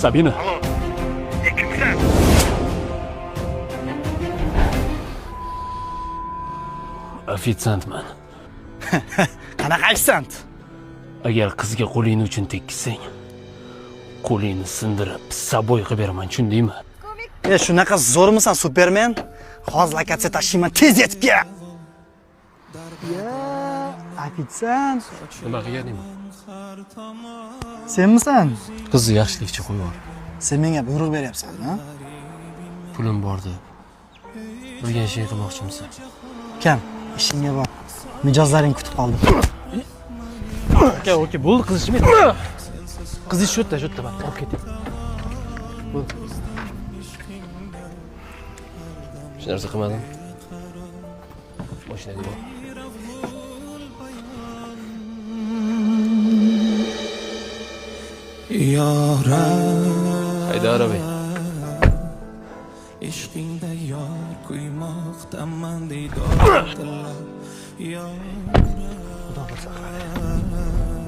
Sabina. Kimsan? Ofitsiantman. Qanaqa ofitsiant? Agar qizga qo'lingni uchun tekkizsang, qo'lingni sindirib, saboy qilib beraman, tushundingmi? Shunaqa zo'rmisan, Superman? Hozir lokatsiya tashiyman, tez yetib kel. Ofitsiant. Nima qilganing? Senmisan? Qizni yaxshilikcha qo'yib yubor. Sen menga buyruq beryapsan, ha? Pulim bor deb bilgan shay qilmoqchimisan? Kam, ishingga bor. Mijozlaring kutib qoldi. Okey, bo'ldi, qiz ichmaydi. Qiz shu yerda, man olib keting. Bo'ldi. Hech narsa qilmadim. Mashinaga bor. Hayda arabay. Ishqingda yor kuymoqdaman diydor tilab. Xudo saqlasin.